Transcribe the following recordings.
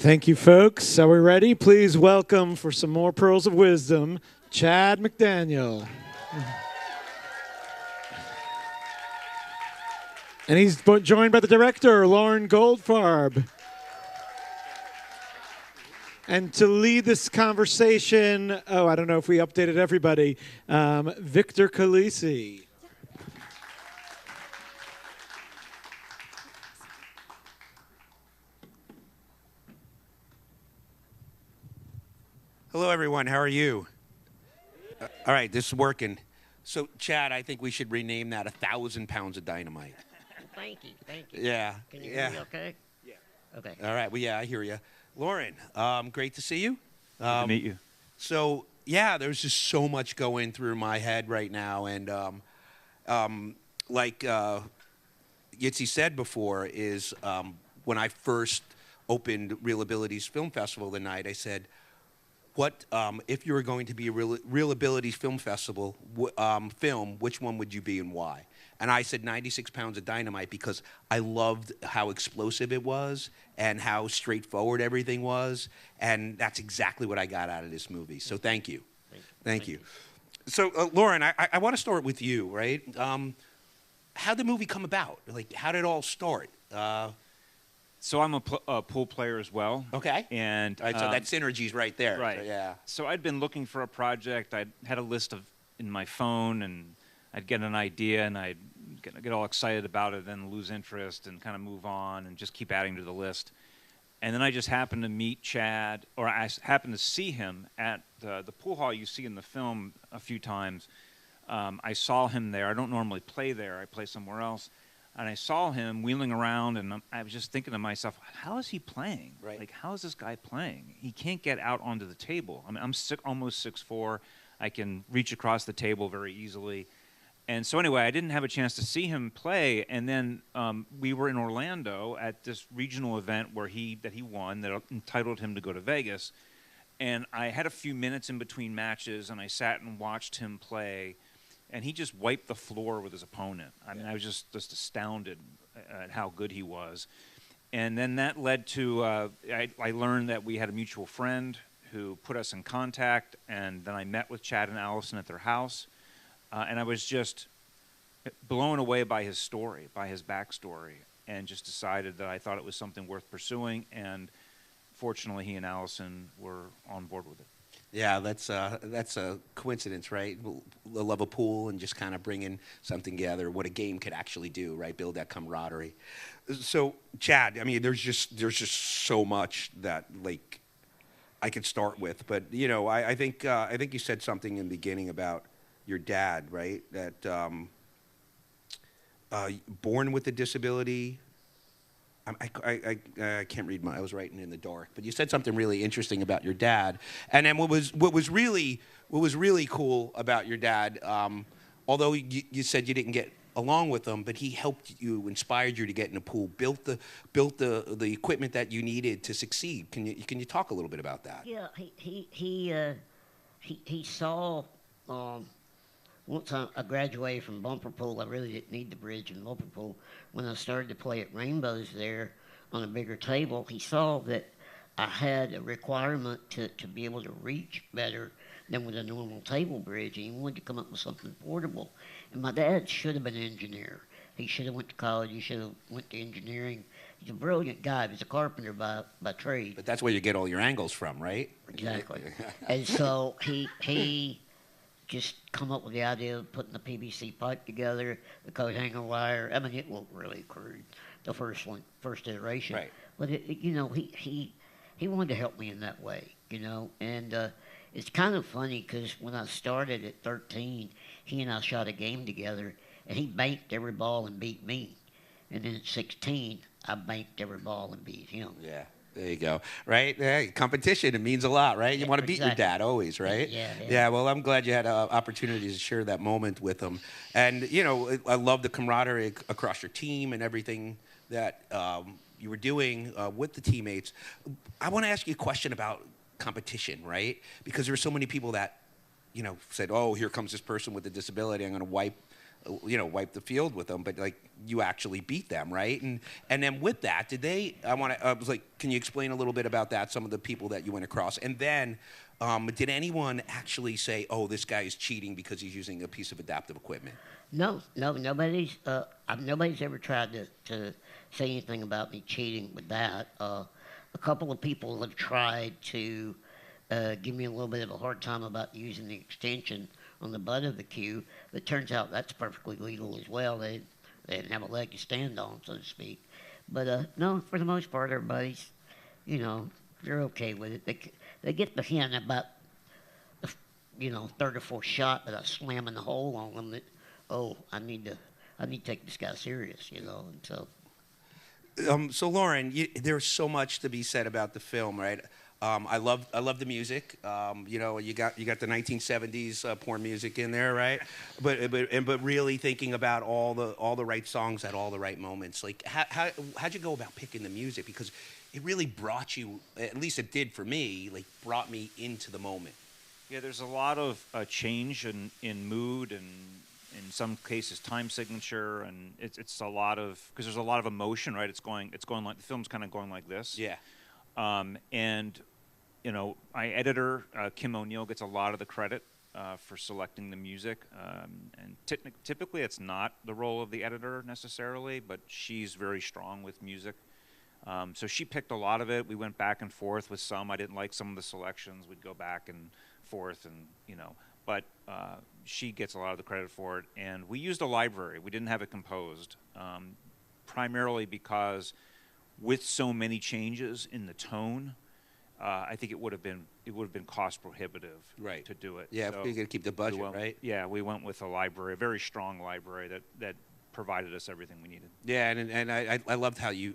Thank you, folks. Are we ready? Please welcome for some more pearls of wisdom, Chad McDaniel. And he's joined by the director, Loren Goldfarb. And to lead this conversation, I don't know if we updated everybody, Victor Calise. Hello, everyone. How are you? All right, this is working. So, Chad, I think we should rename that 1,000 pounds of dynamite. Thank you. Yeah. Can you hear me okay? Yeah. Okay. All right. Well, yeah, I hear you. Loren, great to see you. Good to meet you. So, yeah, there's just so much going through my head right now. And like Yitzi said before, is when I first opened Real Abilities Film Festival the night, I said, what, if you were going to be a Real Abilities Film Festival film, which one would you be and why? And I said 96 Pounds of Dynamite because I loved how explosive it was and how straightforward everything was. And that's exactly what I got out of this movie. So thank you. Thank you. So, Loren, I want to start with you, right? How'd the movie come about? Like, how did it all start? So I'm a pool player as well. Okay. And all right, so that synergy's right there. Right. So, yeah. So I'd been looking for a project. I had a list in my phone, and I'd get an idea, and I'd get all excited about it, then lose interest, and kind of move on, and just keep adding to the list. And then I just happened to meet Chad, or I happened to see him at the pool hall you see in the film a few times. I saw him there. I don't normally play there. I play somewhere else. And I saw him wheeling around, and I was just thinking to myself, how is he playing? Right. Like, how is this guy playing? He can't get out onto the table. I mean, I'm almost 6'4". I can reach across the table very easily. And so anyway, I didn't have a chance to see him play, and then we were in Orlando at this regional event where he won that entitled him to go to Vegas. And I had a few minutes in between matches, and I sat and watched him play. And he just wiped the floor with his opponent. I mean, I was just astounded at how good he was. And then that led to, I learned that we had a mutual friend who put us in contact, and then I met with Chad and Allison at their house. And I was just blown away by his story, by his backstory, and just decided that I thought it was something worth pursuing. And fortunately, he and Allison were on board with it. Yeah, that's a coincidence, right? The love of pool and just kind of bringing something together, what a game could actually do, right? Build that camaraderie. So, Chad, I mean, there's just so much that like I could start with, but you know, I think you said something in the beginning about your dad, right? That born with a disability. I can't read I was writing in the dark, but you said something really interesting about your dad. And then what was really cool about your dad, although you said you didn't get along with him, but he helped you, inspired you to get in the pool, built the equipment that you needed to succeed. Can you talk a little bit about that? Yeah, he saw. Once I graduated from bumper pool, I really didn't need the bridge in bumper pool. When I started to play at Rainbows there on a bigger table, he saw that I had a requirement to be able to reach better than with a normal table bridge, and he wanted to come up with something portable. And my dad should have been an engineer. He should have went to college. He should have went to engineering. He's a brilliant guy. He's a carpenter by trade. But that's where you get all your angles from, right? Exactly. And so he just come up with the idea of putting the PVC pipe together, the coat hanger wire. I mean, it looked really crude, the first iteration. Right. But he wanted to help me in that way, you know. And it's kind of funny because when I started at 13, he and I shot a game together, and he banked every ball and beat me. And then at 16, I banked every ball and beat him. Yeah. There you go. Right? Yeah, competition, it means a lot, right? You want to beat your dad always, right? Yeah, well, I'm glad you had opportunities to share that moment with him. And, you know, I love the camaraderie across your team and everything that you were doing with the teammates. I want to ask you a question about competition, right? Because there are so many people that, you know, said, oh, here comes this person with a disability. I'm going to wipe wipe the field with them, but like you actually beat them, right? And then with that, did they? I was like, can you explain a little bit about that? Some of the people that you went across, and then did anyone actually say, "Oh, this guy is cheating because he's using a piece of adaptive equipment"? No, nobody's ever tried to say anything about me cheating with that. A couple of people have tried to give me a little bit of a hard time about using the extension on the butt of the cue, but it turns out that's perfectly legal as well. They didn't have a leg to stand on, so to speak. But no, for the most part, everybody's, they're okay with it. They get the hint about, third or fourth shot that I slam in the hole on them that, oh, I need to take this guy serious, and so. So Loren, there's so much to be said about the film, right? I love the music. You got the 1970s porn music in there, right? But really thinking about all the right songs at all the right moments. Like how'd you go about picking the music? Because it really brought you, at least it did for me, like brought me into the moment. Yeah, there's a lot of change in mood and in some cases time signature, and it's a lot of, because there's a lot of emotion, right? It's going like, the film's kind of going like this. Yeah. And my editor, Kim O'Neill, gets a lot of the credit for selecting the music. And typically it's not the role of the editor necessarily, but she's very strong with music. So she picked a lot of it. We went back and forth with some. I didn't like some of the selections. We'd go back and forth, and but she gets a lot of the credit for it. And we used a library. We didn't have it composed, primarily because with so many changes in the tone, I think it would have been cost prohibitive, right, to do it. Yeah, so you got to keep the budget, right? Yeah, we went with a library, a very strong library that provided us everything we needed. Yeah, and I loved how you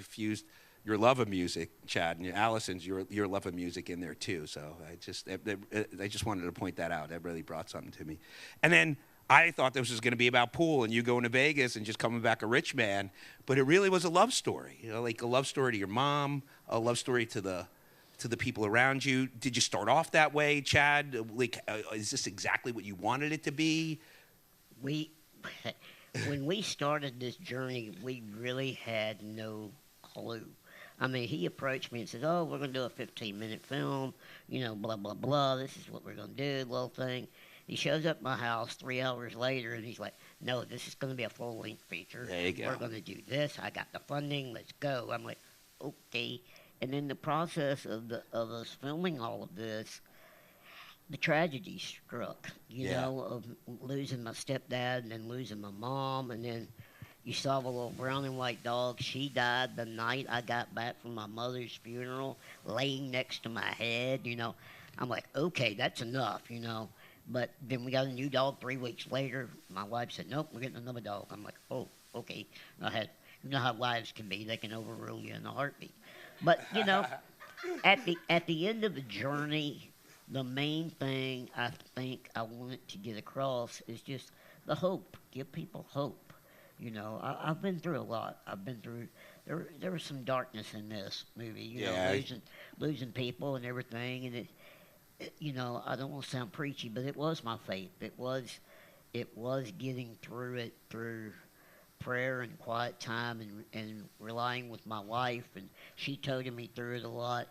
fused your love of music, Chad, and Allison's your love of music in there too. So I just wanted to point that out. That really brought something to me. And then I thought this was going to be about pool and you going to Vegas and just coming back a rich man, but it really was a love story. Like a love story to your mom, a love story to the people around you. Did you start off that way, Chad? Like, is this exactly what you wanted it to be? When we started this journey, we really had no clue. I mean, he approached me and said, "Oh, we're going to do a 15-minute film, blah, blah, blah. This is what we're going to do, the little thing." He shows up at my house 3 hours later, and he's like, "No, this is going to be a full-length feature. There you go. We're going to do this. I got the funding. Let's go." I'm like, okay. And in the process of us filming all of this, the tragedy struck, of losing my stepdad and then losing my mom, and then you saw the little brown and white dog. She died the night I got back from my mother's funeral, laying next to my head, I'm like, okay, that's enough, But then we got a new dog 3 weeks later. My wife said, "Nope, we're getting another dog." I'm like, oh, okay. You know how wives can be. They can overrule you in a heartbeat. But, at the end of the journey, the main thing I think I wanted to get across is just the hope. Give people hope. I've been through a lot. There was some darkness in this movie, losing people and everything. And I don't want to sound preachy, but it was my faith. It was getting through it through prayer and quiet time and relying with my wife, and she toted me through it a lot,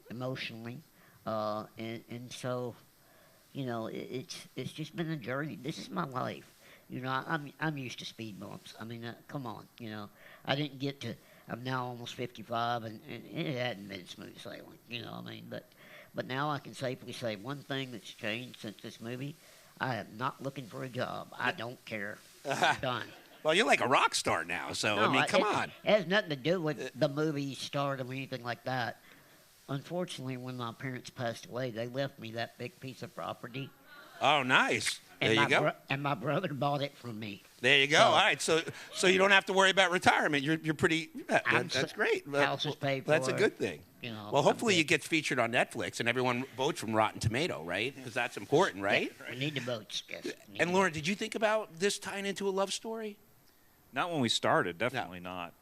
emotionally. And so, it's just been a journey. This is my life. I'm used to speed bumps. I mean, come on, I didn't get to. I'm now almost 55, and it hadn't been smooth sailing. But now I can safely say one thing that's changed since this movie: I am not looking for a job. I don't care. I'm done. Well, you're like a rock star now, so No, come on. It has nothing to do with the movie stardom or anything like that. Unfortunately, when my parents passed away, they left me that big piece of property. Oh, nice. There you go. And my brother bought it from me. There you go. All right, so you don't have to worry about retirement. You're pretty. That's great. House is paid for. That's a good thing. Well, hopefully you get featured on Netflix and everyone votes from Rotten Tomato, right? Because that's important, right? Yeah, we need the votes. Yes. And Loren, did you think about this tying into a love story? Not when we started. Definitely not.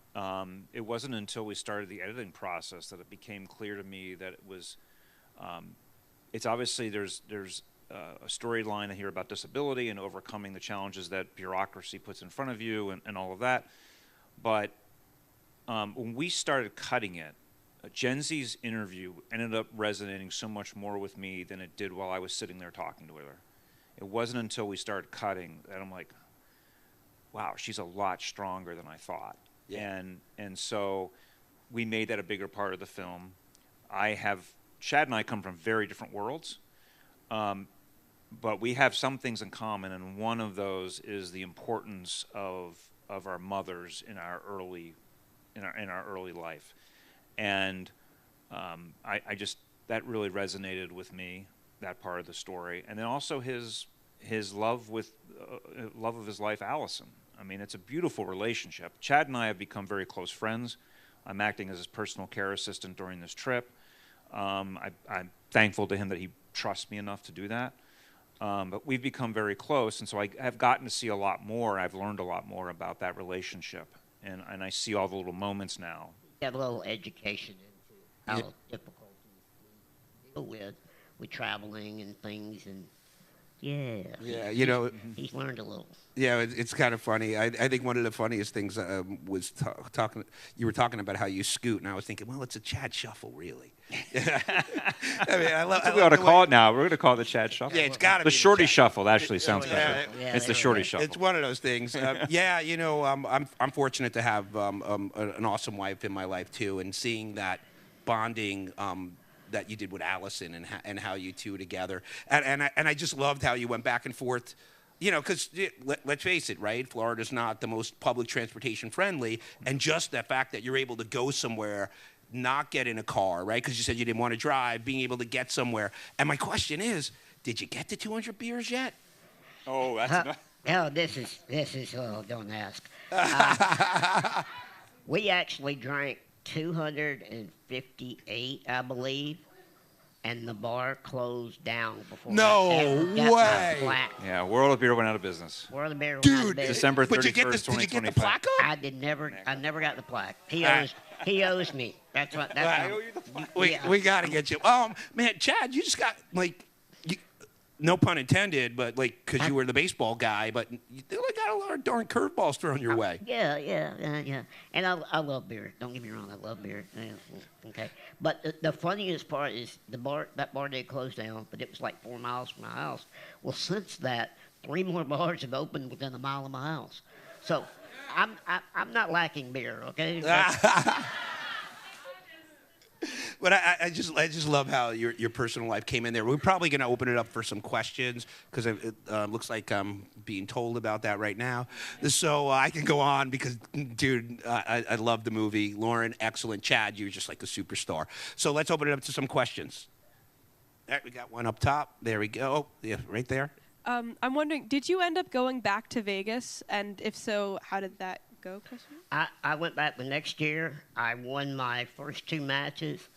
It wasn't until we started the editing process that it became clear to me that it was. It's obviously there's a storyline here about disability and overcoming the challenges that bureaucracy puts in front of you and all of that. But when we started cutting it, Gen Z's interview ended up resonating so much more with me than it did while I was sitting there talking to her. It wasn't until we started cutting that I'm like, wow, she's a lot stronger than I thought. Yeah. And so we made that a bigger part of the film. Chad and I come from very different worlds, but we have some things in common, and one of those is the importance of our mothers in our early life. And that really resonated with me, that part of the story. And then also his love of his life, Allison. I mean, it's a beautiful relationship. Chad and I have become very close friends. I'm acting as his personal care assistant during this trip. I'm thankful to him that he trusts me enough to do that. But we've become very close, and so I have gotten to see a lot more. I've learned a lot more about that relationship, and I see all the little moments now. Have a little education into how difficult we deal with traveling and things, and he's learned a little. Yeah, it's kind of funny. I think one of the funniest things was talking. You were talking about how you scoot, and I was thinking, well, it's a Chad shuffle, really. I mean, I love. We ought to call it now. We're going to call it the Chad shuffle. Yeah, it's got to be the Shorty shuffle. Actually, sounds better. Yeah, it's the Shorty shuffle. It's one of those things. I'm fortunate to have an awesome wife in my life too, and seeing that bonding that you did with Allison and how you two together, and I just loved how you went back and forth. Because let's face it, right? Florida's not the most public transportation friendly, and just the fact that you're able to go somewhere, not get in a car, right? Because you said you didn't want to drive, being able to get somewhere. And my question is, did you get to 200 beers yet? Oh, that's enough. Oh, this is don't ask. We actually drank 258, I believe. And the bar closed down before No I ever got way. my plaque. Yeah, World of Beer went out of business. World of Beer went out of business. December 31st, But did you get the plaque up? I never got the plaque. He owes me. That's what. I owe you the plaque. We got to get you. Man, Chad, you just got no pun intended, but because you were the baseball guy, but you got a lot of darn curveballs thrown your way. Yeah. And I love beer. Don't get me wrong, I love beer. Yeah, okay. But the funniest part is that bar did close down, but it was like 4 miles from my house. Well, since that, 3 more bars have opened within a mile of my house. So I'm not lacking beer, okay? But I just love how your personal life came in there. We're probably going to open it up for some questions because it looks like I'm being told about that right now. So I can go on because, dude, I love the movie. Loren, excellent. Chad, you're just like a superstar. So let's open it up to some questions. All right, we got one up top. There we go. Yeah, right there. I'm wondering, did you end up going back to Vegas? And if so, how did that go, Christian? I went back the next year. I won my first 2 matches.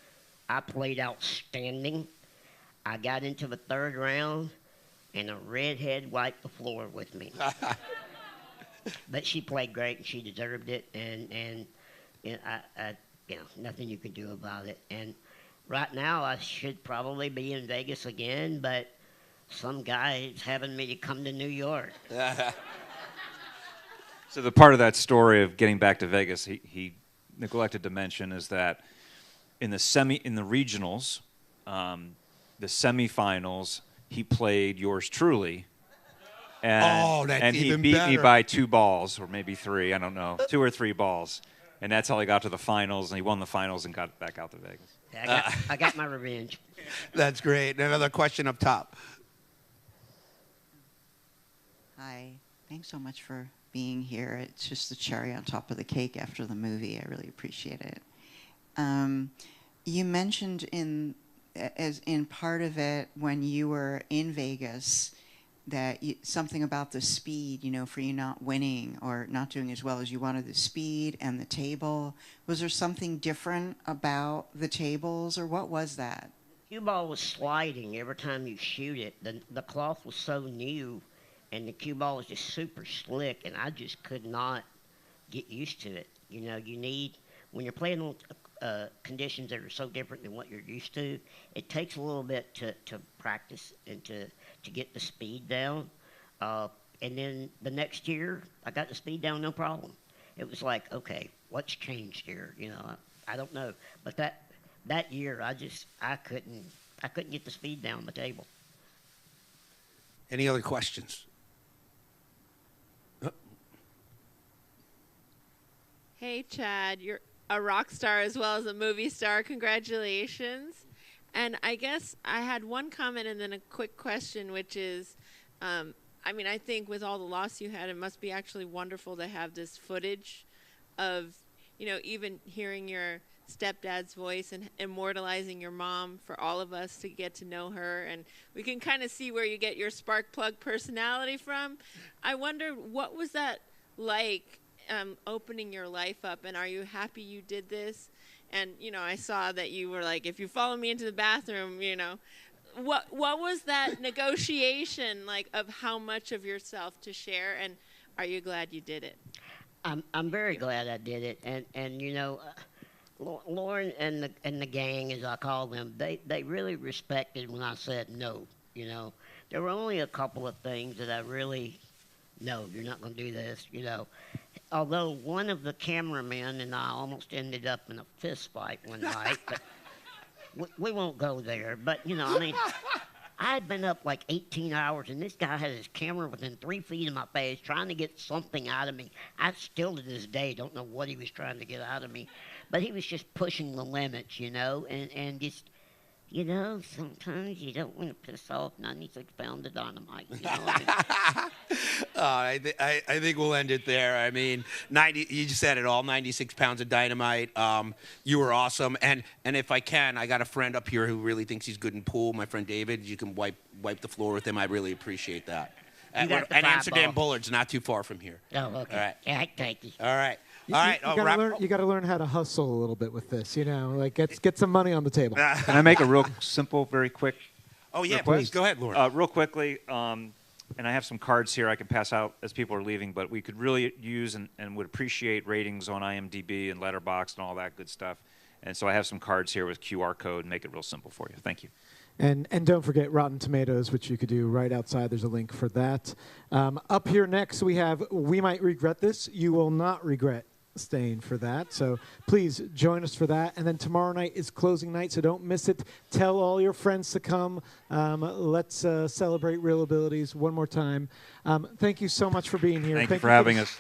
I played outstanding. I got into the 3rd round, and a redhead wiped the floor with me. But she played great, and she deserved it. And nothing you could do about it. And right now, I should probably be in Vegas again, but some guy is having me to come to New York. So the part of that story of getting back to Vegas, he neglected to mention is that in the regionals, the semifinals, he played yours truly, and he beat me by 2 balls or maybe 3, I don't know, 2 or 3 balls, and that's how he got to the finals, and he won the finals and got back out to Vegas. I got my revenge. That's great. Another question up top. Hi, thanks so much for being here. It's just the cherry on top of the cake after the movie. I really appreciate it. You mentioned in part of it when you were in Vegas that something about the speed, for you not winning or not doing as well as you wanted, the speed and the table. Was there something different about the tables, or what was that? The cue ball was sliding every time you shoot it. The cloth was so new, and the cue ball was just super slick, and I just could not get used to it. You need, when you're playing on conditions that are so different than what you're used to, it takes a little bit to practice and to get the speed down. And then the next year, I got the speed down, no problem. It was like, okay, what's changed here? You know, I don't know. But that year, I couldn't get the speed down the table. Any other questions? Hey, Chad, you're a rock star as well as a movie star. Congratulations. And I guess I had one comment and then a quick question, which is, I mean, I think with all the loss you had, it must be actually wonderful to have this footage of, you know, even hearing your stepdad's voice and immortalizing your mom for all of us to get to know her. And we can kind of see where you get your spark plug personality from. I wonder, what was that like, opening your life up, and are you happy you did this? And, you know, I saw that you were like, if you follow me into the bathroom, you know, what was that negotiation like of how much of yourself to share, and are you glad you did it? I'm very glad I did it, and you know, Loren and the gang, as I call them, they really respected when I said no. You know, there were only a couple of things that I really, no, you're not going to do this. You know, although one of the cameramen and I almost ended up in a fist fight one night, but we won't go there. But you know, I mean, I had been up like 18 hours, and this guy had his camera within 3 feet of my face, trying to get something out of me. I still to this day don't know what he was trying to get out of me. But he was just pushing the limits, you know, and just, you know, sometimes you don't want to piss off 96 pounds of dynamite. You know what I mean? I think we'll end it there. I mean, you just said it all, 96 pounds of dynamite. You were awesome. And if I can, I got a friend up here who really thinks he's good in pool, my friend David. You can wipe the floor with him. I really appreciate that. And Amsterdam Bullard's not too far from here. Oh, okay. All right. Yeah, thank you. All right. All right. You got to learn how to hustle a little bit with this. You know, like get some money on the table. Can I make a real simple, very quick? Oh yeah, please go ahead, Loren. Real quickly, and I have some cards here I can pass out as people are leaving. But we could really use and would appreciate ratings on IMDb and Letterboxd and all that good stuff. And so I have some cards here with QR code. Make it real simple for you. Thank you. And don't forget Rotten Tomatoes, which you could do right outside. There's a link for that. Up here next, we have We Might Regret This. You will not regret staying for that. So please join us for that. And then tomorrow night is closing night, so don't miss it. Tell all your friends to come. Let's celebrate Real Abilities one more time. Thank you so much for being here. Thank you for having us.